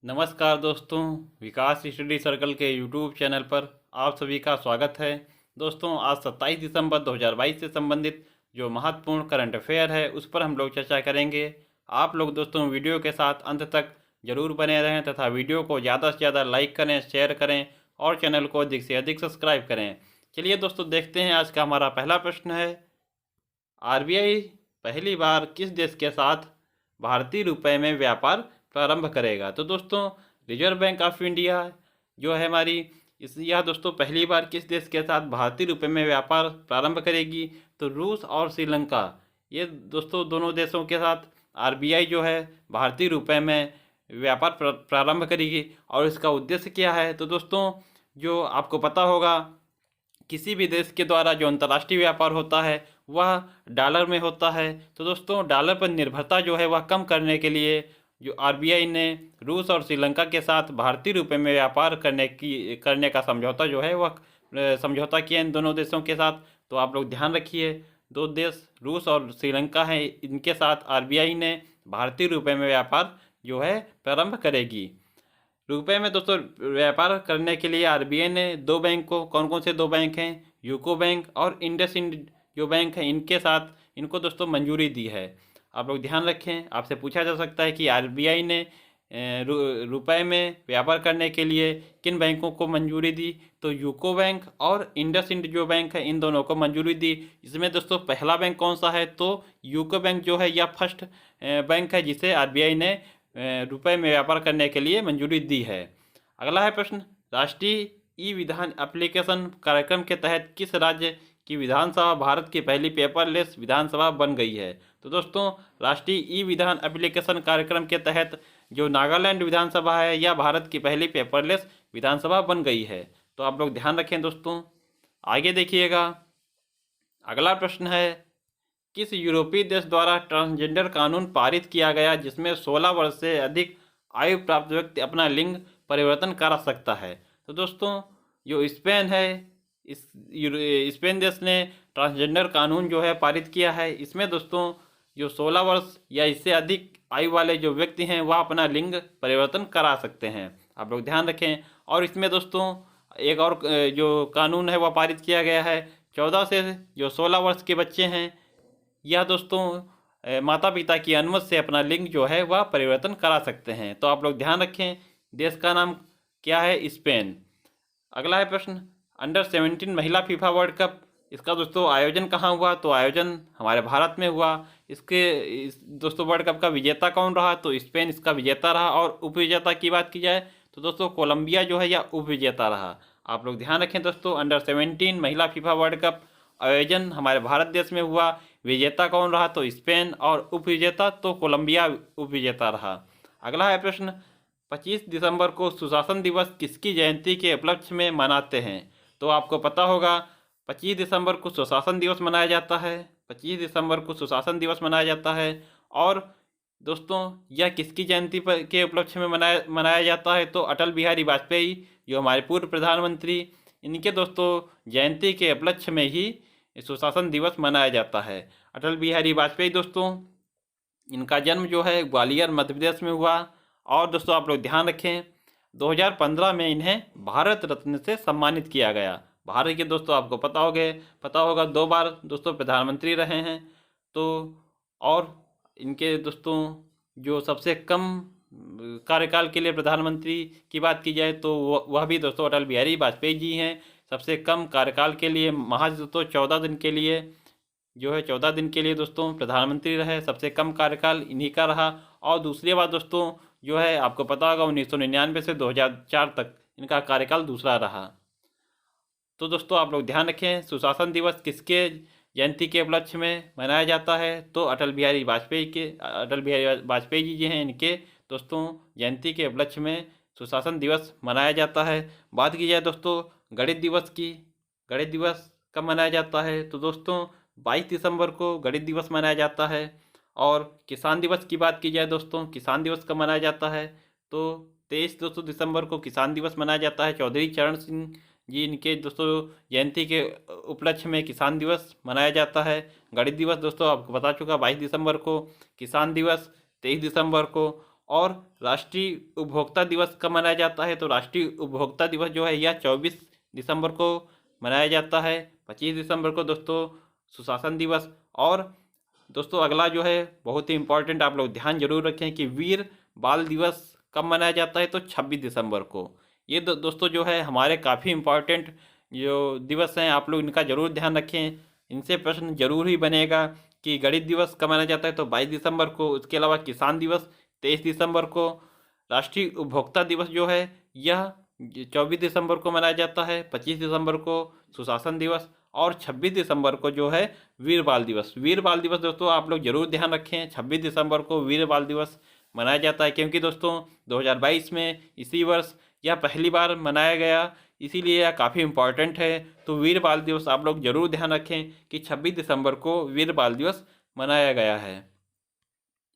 नमस्कार दोस्तों, विकास study circle के यूट्यूब चैनल पर आप सभी का स्वागत है। दोस्तों, आज 27 दिसंबर 2022 से संबंधित जो महत्वपूर्ण करंट अफेयर है उस पर हम लोग चर्चा करेंगे। आप लोग दोस्तों वीडियो के साथ अंत तक जरूर बने रहें तथा वीडियो को ज़्यादा से ज़्यादा लाइक करें, शेयर करें और चैनल को अधिक से अधिक सब्सक्राइब करें। चलिए दोस्तों, देखते हैं आज का हमारा पहला प्रश्न है। आरबीआई पहली बार किस देश के साथ भारतीय रुपए में व्यापार प्रारंभ करेगा? तो दोस्तों, रिजर्व बैंक ऑफ इंडिया जो है हमारी यह दोस्तों पहली बार किस देश के साथ भारतीय रुपए में व्यापार प्रारंभ करेगी? तो रूस और श्रीलंका, ये दोस्तों दोनों देशों के साथ आरबीआई जो है भारतीय रुपए में व्यापार प्रारंभ करेगी। और इसका उद्देश्य क्या है? तो दोस्तों, जो आपको पता होगा, किसी भी देश के द्वारा जो अंतर्राष्ट्रीय व्यापार होता है वह डॉलर में होता है। तो दोस्तों, डॉलर पर निर्भरता जो है वह कम करने के लिए जो आरबीआई ने रूस और श्रीलंका के साथ भारतीय रुपए में व्यापार करने का समझौता जो है वह समझौता किया इन दोनों देशों के साथ। तो आप लोग ध्यान रखिए, दो देश रूस और श्रीलंका हैं, इनके साथ आरबीआई ने भारतीय रुपए में व्यापार जो है प्रारंभ करेगी। रुपए में दोस्तों व्यापार करने के लिए आरबीआई ने दो बैंक को, कौन कौन से दो बैंक हैं, यूको बैंक और इंडसइंड जो बैंक है, इनके साथ इनको दोस्तों मंजूरी दी है। आप लोग ध्यान रखें, आपसे पूछा जा सकता है कि आरबीआई ने रुपए में व्यापार करने के लिए किन बैंकों को मंजूरी दी? तो यूको बैंक और इंडसइंड जो बैंक है इन दोनों को मंजूरी दी। इसमें दोस्तों पहला बैंक कौन सा है? तो यूको बैंक जो है यह फर्स्ट बैंक है जिसे आरबीआई ने रुपए में व्यापार करने के लिए मंजूरी दी है। अगला है प्रश्न, राष्ट्रीय ई विधान एप्लीकेशन कार्यक्रम के तहत किस राज्य की विधानसभा भारत की पहली पेपरलेस विधानसभा बन गई है? तो दोस्तों, राष्ट्रीय ई विधान एप्लीकेशन कार्यक्रम के तहत जो नागालैंड विधानसभा है यह भारत की पहली पेपरलेस विधानसभा बन गई है। तो आप लोग ध्यान रखें दोस्तों। आगे देखिएगा, अगला प्रश्न है, किस यूरोपीय देश द्वारा ट्रांसजेंडर कानून पारित किया गया जिसमें 16 वर्ष से अधिक आयु प्राप्त व्यक्ति अपना लिंग परिवर्तन करा सकता है? तो दोस्तों, जो स्पेन है, इस स्पेन देश ने ट्रांसजेंडर कानून जो है पारित किया है। इसमें दोस्तों जो 16 वर्ष या इससे अधिक आयु वाले जो व्यक्ति हैं वह अपना लिंग परिवर्तन करा सकते हैं। आप लोग ध्यान रखें। और इसमें दोस्तों एक और जो कानून है वह पारित किया गया है, 14 से जो 16 वर्ष के बच्चे हैं यह दोस्तों माता पिता की अनुमति से अपना लिंग जो है वह परिवर्तन करा सकते हैं। तो आप लोग ध्यान रखें, देश का नाम क्या है? स्पेन। अगला है प्रश्न, अंडर 17 महिला फीफा वर्ल्ड कप, इसका दोस्तों आयोजन कहाँ हुआ? तो आयोजन हमारे भारत में हुआ। दोस्तों वर्ल्ड कप का विजेता कौन रहा? तो स्पेन इसका विजेता रहा। और उपविजेता की बात की जाए तो दोस्तों कोलंबिया जो है यह उपविजेता रहा। आप लोग ध्यान रखें दोस्तों, अंडर 17 महिला फीफा वर्ल्ड कप आयोजन हमारे भारत देश में हुआ। विजेता कौन रहा? तो स्पेन। और उपविजेता तो कोलंबिया उपविजेता रहा। अगला है प्रश्न, 25 दिसंबर को सुशासन दिवस किसकी जयंती के उपलक्ष्य में मनाते हैं? तो आपको पता होगा 25 दिसंबर को सुशासन दिवस मनाया जाता है। 25 दिसंबर को सुशासन दिवस मनाया जाता है। और दोस्तों यह किसकी जयंती पर के उपलक्ष्य में मनाया जाता है? तो अटल बिहारी वाजपेयी जो हमारे पूर्व प्रधानमंत्री, इनके दोस्तों जयंती के उपलक्ष्य में ही सुशासन दिवस मनाया जाता है। अटल बिहारी वाजपेयी दोस्तों, इनका जन्म जो है ग्वालियर मध्य प्रदेश में हुआ। और दोस्तों आप लोग ध्यान रखें, 2015 में इन्हें भारत रत्न से सम्मानित किया गया। भारत के दोस्तों आपको पता होगा 2 बार दोस्तों प्रधानमंत्री रहे हैं। तो और इनके दोस्तों जो सबसे कम कार्यकाल के लिए प्रधानमंत्री की बात की जाए तो वह भी दोस्तों अटल बिहारी वाजपेयी जी हैं। सबसे कम कार्यकाल के लिए महज दोस्तों 14 दिन के लिए जो है 14 दिन के लिए दोस्तों प्रधानमंत्री रहे। सबसे कम कार्यकाल इन्हीं का रहा। और दूसरी बात दोस्तों जो है आपको पता होगा 1999 से 2004 तक इनका कार्यकाल दूसरा रहा। तो दोस्तों आप लोग ध्यान रखें, सुशासन दिवस किसके जयंती के उपलक्ष्य में मनाया जाता है? तो अटल बिहारी वाजपेयी जी हैं, इनके दोस्तों जयंती के उपलक्ष्य में सुशासन दिवस मनाया जाता है। बात की जाए दोस्तों गणित दिवस की, गणित दिवस कब मनाया जाता है? तो दोस्तों 22 दिसंबर को गणित दिवस मनाया जाता है। और किसान दिवस की बात की जाए दोस्तों, किसान दिवस कब मनाया जाता है? तो 23 दोस्तों दिसंबर को किसान दिवस मनाया जाता है। चौधरी चरण सिंह जी इनके दोस्तों जयंती के उपलक्ष्य में किसान दिवस मनाया जाता है। गणित दिवस दोस्तों आपको बता चुका 22 दिसंबर को, किसान दिवस 23 दिसंबर को। और राष्ट्रीय उपभोक्ता दिवस कब मनाया जाता है? तो राष्ट्रीय उपभोक्ता दिवस जो है यह 24 दिसंबर को मनाया जाता है। 25 दिसंबर को दोस्तों सुशासन दिवस। और दोस्तों अगला जो है बहुत ही इम्पोर्टेंट, आप लोग ध्यान जरूर रखें कि वीर बाल दिवस कब मनाया जाता है? तो 26 दिसंबर को। ये दोस्तों जो है हमारे काफ़ी इम्पोर्टेंट जो दिवस हैं, आप लोग इनका जरूर ध्यान रखें। इनसे प्रश्न जरूर ही बनेगा कि गणित दिवस कब मनाया जाता है? तो 22 दिसंबर को। उसके अलावा किसान दिवस 23 दिसंबर को। राष्ट्रीय उपभोक्ता दिवस जो है यह 24 दिसंबर को मनाया जाता है। 25 दिसंबर को सुशासन दिवस और 26 दिसंबर को जो है वीर बाल दिवस। वीर बाल दिवस दोस्तों आप लोग जरूर ध्यान रखें, 26 दिसंबर को वीर बाल दिवस मनाया जाता है, क्योंकि दोस्तों 2022 में इसी वर्ष यह पहली बार मनाया गया, इसीलिए यह काफ़ी इम्पॉर्टेंट है। तो वीर बाल दिवस आप लोग जरूर ध्यान रखें कि 26 दिसंबर को वीर बाल दिवस मनाया गया है।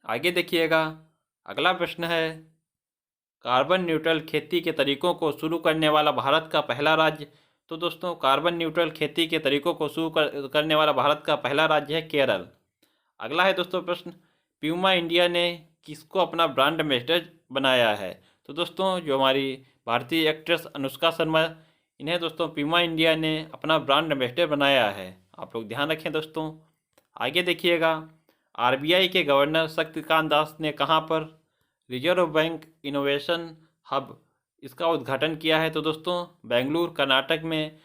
आगे देखिएगा, अगला प्रश्न है, कार्बन न्यूट्रल खेती के तरीकों को शुरू करने वाला भारत का पहला राज्य? तो दोस्तों कार्बन न्यूट्रल खेती के तरीकों को शुरू करने वाला भारत का पहला राज्य है केरल। अगला है दोस्तों प्रश्न, प्यूमा इंडिया ने किसको अपना ब्रांड एम्बेसडर बनाया है? तो दोस्तों जो हमारी भारतीय एक्ट्रेस अनुष्का शर्मा, इन्हें दोस्तों प्यूमा इंडिया ने अपना ब्रांड एम्बेसडर बनाया है। आप लोग ध्यान रखें दोस्तों। आगे देखिएगा, आरबीआई के गवर्नर शक्तिकांत दास ने कहाँ पर रिजर्व बैंक इनोवेशन हब इसका उद्घाटन किया है? तो दोस्तों बेंगलुरु कर्नाटक में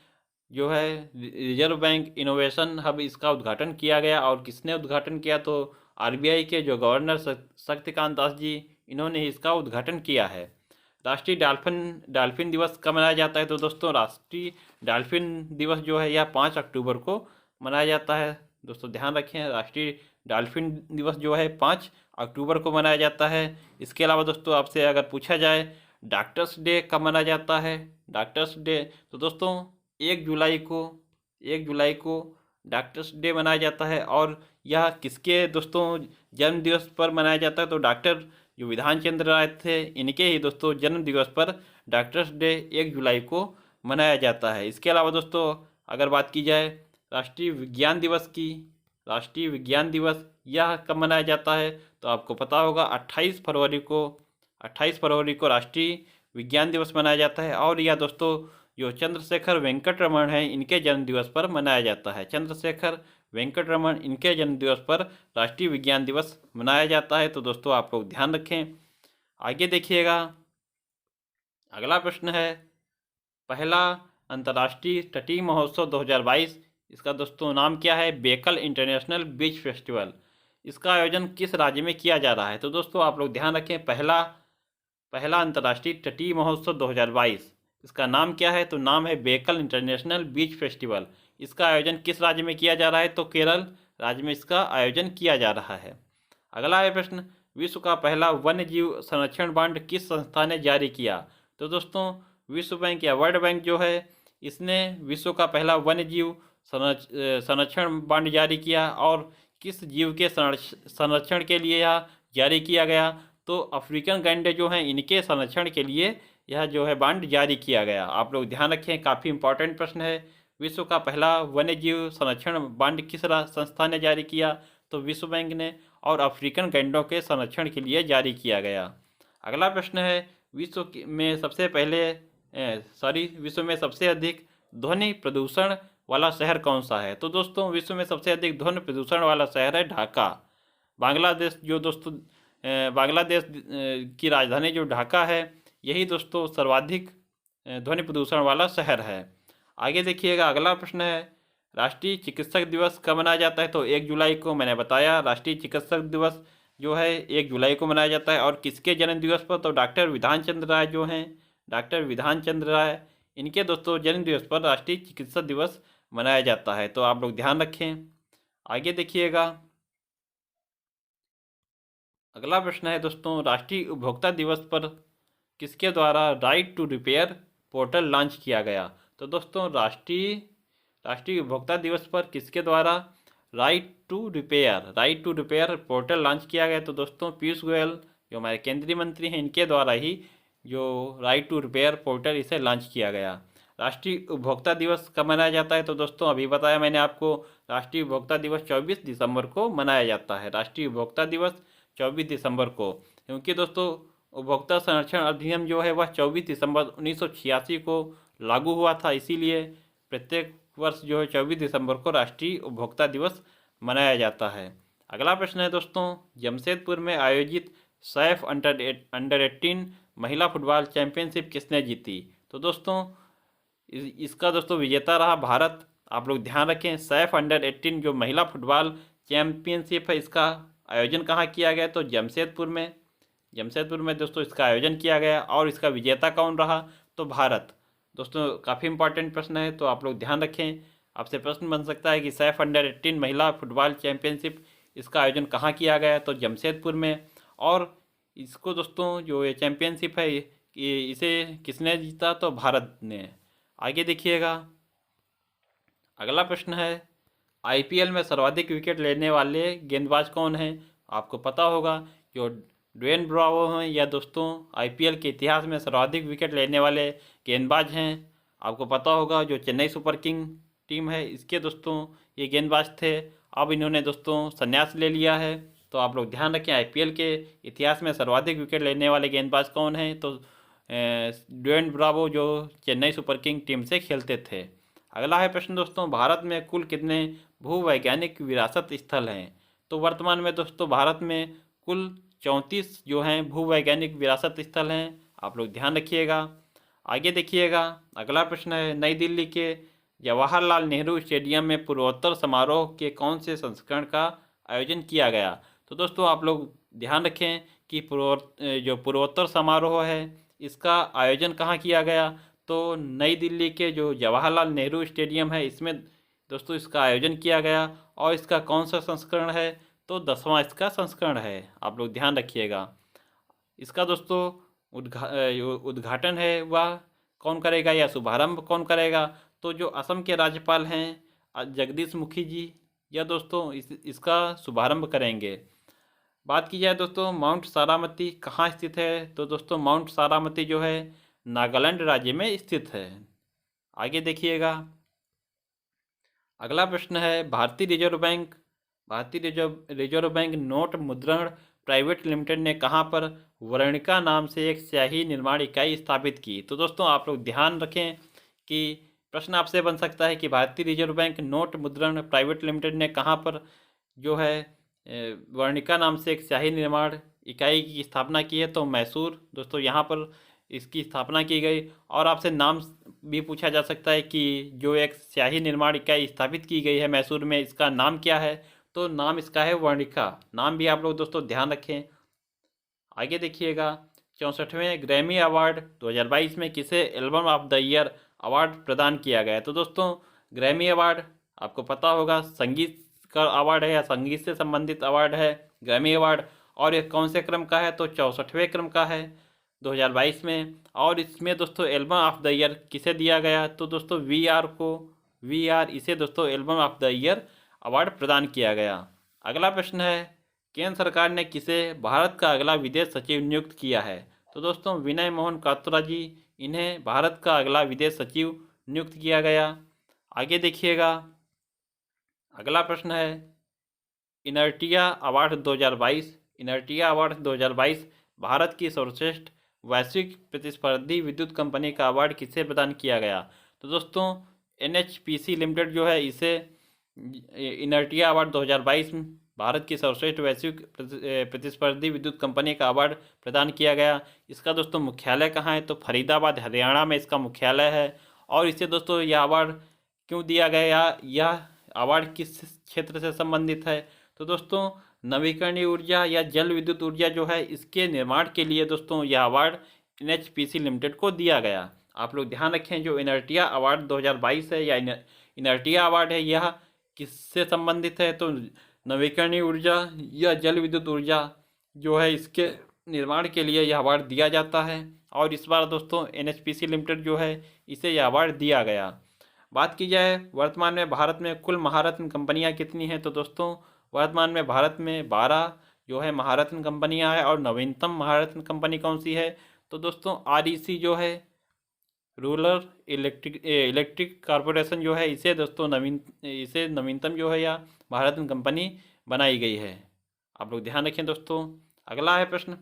जो है रिजर्व बैंक इनोवेशन हब इसका उद्घाटन किया गया। और किसने उद्घाटन किया? तो आरबीआई के जो गवर्नर शक्तिकांत दास जी, इन्होंने इसका उद्घाटन किया है। राष्ट्रीय डॉल्फिन दिवस कब मनाया जाता है? तो दोस्तों राष्ट्रीय डॉल्फिन दिवस जो है यह 5 अक्टूबर को मनाया जाता है। दोस्तों ध्यान रखें, राष्ट्रीय डॉल्फिन दिवस जो है 5 अक्टूबर को मनाया जाता है। इसके अलावा दोस्तों आपसे अगर पूछा जाए डॉक्टर्स डे कब मनाया जाता है? डॉक्टर्स डे, तो दोस्तों 1 जुलाई को डॉक्टर्स डे मनाया जाता है। और यह किसके दोस्तों जन्म दिवस पर मनाया जाता है? तो डॉक्टर जो विधान चंद्र राय थे, इनके ही दोस्तों जन्म दिवस पर डॉक्टर्स डे 1 जुलाई को मनाया जाता है। इसके अलावा दोस्तों अगर बात की जाए राष्ट्रीय विज्ञान दिवस की, राष्ट्रीय विज्ञान दिवस यह कब मनाया जाता है? तो आपको पता होगा 28 फरवरी को राष्ट्रीय विज्ञान दिवस मनाया जाता है। और यह दोस्तों जो चंद्रशेखर वेंकट रमन हैं, इनके जन्म दिवस पर मनाया जाता है। चंद्रशेखर वेंकट रमन, इनके जन्म दिवस पर राष्ट्रीय विज्ञान दिवस मनाया जाता है। तो दोस्तों आप लोग ध्यान रखें। आगे देखिएगा, अगला प्रश्न है, पहला अंतर्राष्ट्रीय तटीय महोत्सव 2022, इसका दोस्तों नाम क्या है? बेकल इंटरनेशनल बीच फेस्टिवल। इसका आयोजन किस राज्य में किया जा रहा है? तो दोस्तों आप लोग ध्यान रखें, पहला अंतर्राष्ट्रीय तटीय महोत्सव 2022, इसका नाम क्या है? तो नाम है बेकल इंटरनेशनल बीच फेस्टिवल। इसका आयोजन किस राज्य में किया जा रहा है? तो केरल राज्य में इसका आयोजन किया जा रहा है। अगला है प्रश्न, विश्व का पहला वन्य जीव संरक्षण बांड किस संस्था ने जारी किया? तो दोस्तों विश्व बैंक या वर्ल्ड बैंक जो है, इसने विश्व का पहला वन्य जीव संरक्षण बांड जारी किया। और किस जीव के संरक्षण के लिए यह जारी किया गया? तो अफ्रीकन गैंडे जो हैं, इनके संरक्षण के लिए यह जो है बांड जारी किया गया। आप लोग ध्यान रखें, काफ़ी इंपॉर्टेंट प्रश्न है। विश्व का पहला वन्य जीव संरक्षण बांड किस संस्था ने जारी किया? तो विश्व बैंक ने। और अफ्रीकन गैंडों के संरक्षण के लिए जारी किया गया। अगला प्रश्न है, विश्व में सबसे अधिक ध्वनि प्रदूषण वाला शहर कौन सा है? तो दोस्तों विश्व में सबसे अधिक ध्वनि प्रदूषण वाला शहर है ढाका। बांग्लादेश जो दोस्तों बांग्लादेश की राजधानी जो ढाका है, यही दोस्तों सर्वाधिक ध्वनि प्रदूषण वाला शहर है। आगे देखिएगा, अगला प्रश्न है, राष्ट्रीय चिकित्सक दिवस कब मनाया जाता है? तो 1 जुलाई को। मैंने बताया राष्ट्रीय चिकित्सक दिवस जो है 1 जुलाई को मनाया जाता है। और किसके जन्म दिवस पर? तो डॉक्टर विधान चंद्र राय जो हैं, डॉक्टर विधान चंद्र राय, इनके दोस्तों जन्म दिवस पर राष्ट्रीय चिकित्सक दिवस मनाया जाता है। तो आप लोग ध्यान रखें। आगे देखिएगा, अगला प्रश्न है दोस्तों, राष्ट्रीय उपभोक्ता दिवस पर किसके द्वारा right to repair portal launch किया गया? तो दोस्तों राष्ट्रीय उपभोक्ता दिवस पर किसके द्वारा right to repair portal launch किया गया? तो दोस्तों पीयूष गोयल जो हमारे केंद्रीय मंत्री हैं, इनके द्वारा ही जो राइट टू रिपेयर पोर्टल इसे लॉन्च किया गया। राष्ट्रीय उपभोक्ता दिवस कब मनाया जाता है? तो दोस्तों अभी बताया मैंने आपको, राष्ट्रीय उपभोक्ता दिवस 24 दिसंबर को मनाया जाता है। राष्ट्रीय उपभोक्ता दिवस 24 दिसंबर को। क्योंकि दोस्तों उपभोक्ता संरक्षण अधिनियम जो है वह 24 दिसंबर 1986 को लागू हुआ था, इसीलिए प्रत्येक वर्ष जो है 24 दिसंबर को राष्ट्रीय उपभोक्ता दिवस मनाया जाता है। अगला प्रश्न है दोस्तों, जमशेदपुर में आयोजित सैफ अंडर 18 महिला फुटबॉल चैंपियनशिप किसने जीती? तो दोस्तों इसका दोस्तों विजेता रहा भारत। आप लोग ध्यान रखें, सैफ अंडर 18 जो महिला फुटबॉल चैंपियनशिप है, इसका आयोजन कहाँ किया गया? तो जमशेदपुर में दोस्तों इसका आयोजन किया गया। और इसका विजेता कौन रहा? तो भारत। दोस्तों काफ़ी इंपॉर्टेंट प्रश्न है, तो आप लोग ध्यान रखें। आपसे प्रश्न बन सकता है कि सैफ अंडर 18 महिला फुटबॉल चैंपियनशिप इसका आयोजन कहाँ किया गया? तो जमशेदपुर में। और इसको दोस्तों जो ये चैंपियनशिप है इसे किसने जीता? तो भारत ने। आगे देखिएगा, अगला प्रश्न है, आईपीएल में सर्वाधिक विकेट लेने वाले गेंदबाज कौन हैं? आपको पता होगा जो ड्वेन ब्रावो हैं, या दोस्तों आईपीएल के इतिहास में सर्वाधिक विकेट लेने वाले गेंदबाज हैं। आपको पता होगा जो चेन्नई सुपर किंग टीम है इसके दोस्तों ये गेंदबाज थे। अब इन्होंने दोस्तों संन्यास ले लिया है। तो आप लोग ध्यान रखें, आईपीएल के इतिहास में सर्वाधिक विकेट लेने वाले गेंदबाज कौन हैं? तो ड्वेन ब्रावो जो चेन्नई सुपर किंग टीम से खेलते थे। अगला है प्रश्न दोस्तों, भारत में कुल कितने भूवैज्ञानिक विरासत स्थल हैं? तो वर्तमान में दोस्तों भारत में कुल 34 जो हैं भूवैज्ञानिक विरासत स्थल हैं। आप लोग ध्यान रखिएगा। आगे देखिएगा, अगला प्रश्न है, नई दिल्ली के जवाहरलाल नेहरू स्टेडियम में पूर्वोत्तर समारोह के कौन से संस्करण का आयोजन किया गया? तो दोस्तों आप लोग ध्यान रखें कि पूर्वोत्तर समारोह है इसका आयोजन कहाँ किया गया? तो नई दिल्ली के जो जवाहरलाल नेहरू स्टेडियम है इसमें दोस्तों इसका आयोजन किया गया। और इसका कौन सा संस्करण है? तो 10वां इसका संस्करण है। आप लोग ध्यान रखिएगा। इसका दोस्तों उद्घाटन है वह कौन करेगा या शुभारंभ कौन करेगा? तो जो असम के राज्यपाल हैं जगदीश मुखी जी, या दोस्तों इसका शुभारंभ करेंगे। बात की जाए दोस्तों माउंट सारामती कहाँ स्थित है? तो दोस्तों माउंट सारामती जो है नागालैंड राज्य में स्थित है। आगे देखिएगा, अगला प्रश्न है, भारतीय रिजर्व बैंक नोट मुद्रण प्राइवेट लिमिटेड ने कहाँ पर वर्णिका नाम से एक स्याही निर्माण इकाई स्थापित की? तो दोस्तों आप लोग ध्यान रखें कि प्रश्न आपसे बन सकता है कि भारतीय रिजर्व बैंक नोट मुद्रण प्राइवेट लिमिटेड ने कहाँ पर जो है वर्णिका नाम से एक स्याही निर्माण इकाई की स्थापना की है? तो मैसूर दोस्तों यहाँ पर इसकी स्थापना की गई। और आपसे नाम भी पूछा जा सकता है कि जो एक स्याही निर्माण इकाई स्थापित की गई है मैसूर में, इसका नाम क्या है? तो नाम इसका है वर्णिका। नाम भी आप लोग दोस्तों ध्यान रखें। आगे देखिएगा, 64वें ग्रैमी अवार्ड 2022 में किसे album of the year award प्रदान किया गया? तो दोस्तों ग्रैमी अवार्ड आपको पता होगा संगीत का अवार्ड है या संगीत से संबंधित अवार्ड है ग्रैमी अवार्ड। और ये कौन से क्रम का है? तो 64वें क्रम का है 2022 में। और इसमें दोस्तों एल्बम ऑफ द ईयर किसे दिया गया? तो दोस्तों वी आर इसे दोस्तों album of the year award प्रदान किया गया। अगला प्रश्न है, केंद्र सरकार ने किसे भारत का अगला विदेश सचिव नियुक्त किया है? तो दोस्तों विनय मोहन क्वात्रा जी, इन्हें भारत का अगला विदेश सचिव नियुक्त किया गया। आगे देखिएगा, अगला प्रश्न है, इनर्टिया अवार्ड 2022 भारत की सर्वश्रेष्ठ वैश्विक प्रतिस्पर्धी विद्युत कंपनी का अवार्ड किसे प्रदान किया गया? तो दोस्तों NHPC लिमिटेड जो है इसे इनर्टिया अवार्ड 2022 भारत की सर्वश्रेष्ठ वैश्विक प्रतिस्पर्धी विद्युत कंपनी का अवार्ड प्रदान किया गया। इसका दोस्तों मुख्यालय कहाँ है? तो फरीदाबाद हरियाणा में इसका मुख्यालय है। और इसे दोस्तों यह अवार्ड क्यों दिया गया? यह अवार्ड किस क्षेत्र से संबंधित है? तो दोस्तों नवीकरणीय ऊर्जा या जल विद्युत ऊर्जा जो है इसके निर्माण के लिए दोस्तों यह अवार्ड NHPC लिमिटेड को दिया गया। आप लोग ध्यान रखें, जो इनर्टिया अवार्ड 2022 है या इनर्टिया अवार्ड है यह किससे संबंधित है? तो नवीकरणीय ऊर्जा या जल विद्युत ऊर्जा जो है इसके निर्माण के लिए यह अवार्ड दिया जाता है। और इस बार दोस्तों NHPC लिमिटेड जो है इसे यह अवार्ड दिया गया। बात की जाए वर्तमान में भारत में कुल महारत्न कंपनियां कितनी हैं? तो दोस्तों वर्तमान में भारत में 12 जो है महारत्न कंपनियां हैं। और नवीनतम महारत्न कंपनी कौन सी है? तो दोस्तों REC जो है रूरल इलेक्ट्रिक कॉरपोरेशन जो है इसे दोस्तों नवीनतम जो है या महारत्न कंपनी बनाई गई है। आप लोग ध्यान रखें दोस्तों। अगला है प्रश्न,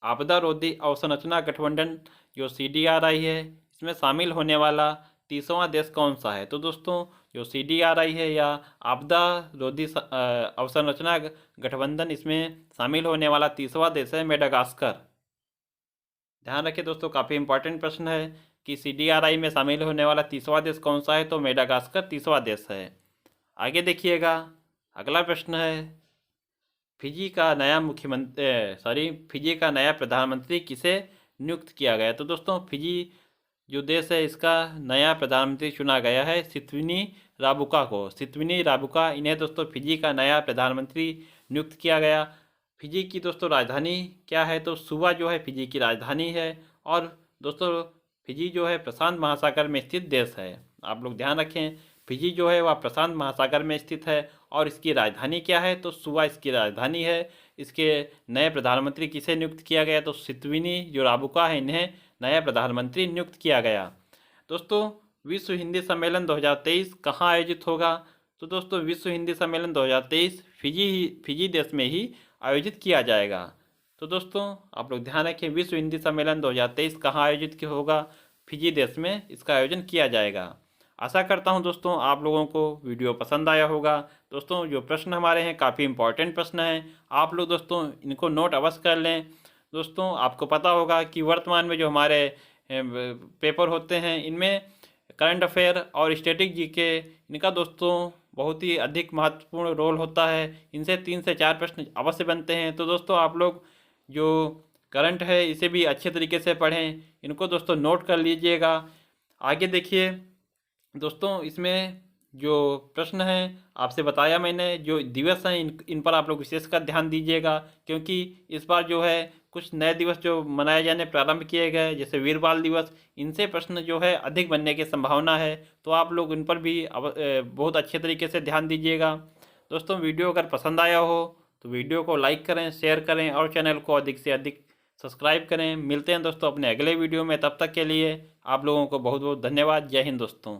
आपदा रोधी अवसंरचना गठबंधन जो CDRI है, इसमें शामिल होने वाला 30वां देश कौन सा है? तो दोस्तों जो CDRI है या आपदा रोधी अवसंरचना गठबंधन, इसमें शामिल होने वाला 30वां देश है मेडागास्कर। ध्यान रखिए दोस्तों, काफ़ी इंपॉर्टेंट प्रश्न है कि CDRI में शामिल होने वाला 30वां देश कौन सा है? तो मेडागास्कर 30वां देश है। आगे देखिएगा, अगला प्रश्न है, फिजी का नया प्रधानमंत्री किसे नियुक्त किया गया? तो दोस्तों फिजी जो देश है, इसका नया प्रधानमंत्री चुना गया है सित्विनी राबुका को। सित्विनी राबुका, इन्हें दोस्तों फिजी का नया प्रधानमंत्री नियुक्त किया गया। फिजी की दोस्तों राजधानी क्या है? तो सुवा जो है फिजी की राजधानी है। और दोस्तों फिजी जो है प्रशांत महासागर में स्थित देश है। आप लोग ध्यान रखें, फिजी जो है वह प्रशांत महासागर में स्थित है और इसकी राजधानी क्या है? तो सुवा इसकी राजधानी है। इसके नए प्रधानमंत्री किसे नियुक्त किया गया? तो सित्विनी जो राबुका है, इन्हें नया प्रधानमंत्री नियुक्त किया गया। दोस्तों विश्व हिंदी सम्मेलन 2023 कहाँ आयोजित होगा? तो दोस्तों विश्व हिंदी सम्मेलन 2023 फिजी देश में ही आयोजित किया जाएगा। तो दोस्तों आप लोग ध्यान रखें, विश्व हिंदी सम्मेलन 2023 कहाँ आयोजित होगा? फिजी देश में इसका आयोजन किया जाएगा। आशा करता हूं दोस्तों आप लोगों को वीडियो पसंद आया होगा। दोस्तों जो प्रश्न हमारे हैं काफ़ी इंपॉर्टेंट प्रश्न हैं, आप लोग दोस्तों इनको नोट अवश्य कर लें। दोस्तों आपको पता होगा कि वर्तमान में जो हमारे पेपर होते हैं, इनमें करंट अफेयर और स्टैटिक जीके, इनका दोस्तों बहुत ही अधिक महत्वपूर्ण रोल होता है। इनसे 3 से 4 प्रश्न अवश्य बनते हैं। तो दोस्तों आप लोग जो करंट है इसे भी अच्छे तरीके से पढ़ें, इनको दोस्तों नोट कर लीजिएगा। आगे देखिए दोस्तों, इसमें जो प्रश्न है आपसे बताया मैंने, जो दिवस हैं इन पर आप लोग विशेषकर ध्यान दीजिएगा, क्योंकि इस बार जो है कुछ नए दिवस जो मनाए जाने प्रारंभ किए गए, जैसे वीर बाल दिवस, इनसे प्रश्न जो है अधिक बनने की संभावना है। तो आप लोग इन पर भी बहुत अच्छे तरीके से ध्यान दीजिएगा। दोस्तों वीडियो अगर पसंद आया हो तो वीडियो को लाइक करें, शेयर करें और चैनल को अधिक से अधिक सब्सक्राइब करें। मिलते हैं दोस्तों अपने अगले वीडियो में, तब तक के लिए आप लोगों को बहुत बहुत धन्यवाद। जय हिंद दोस्तों।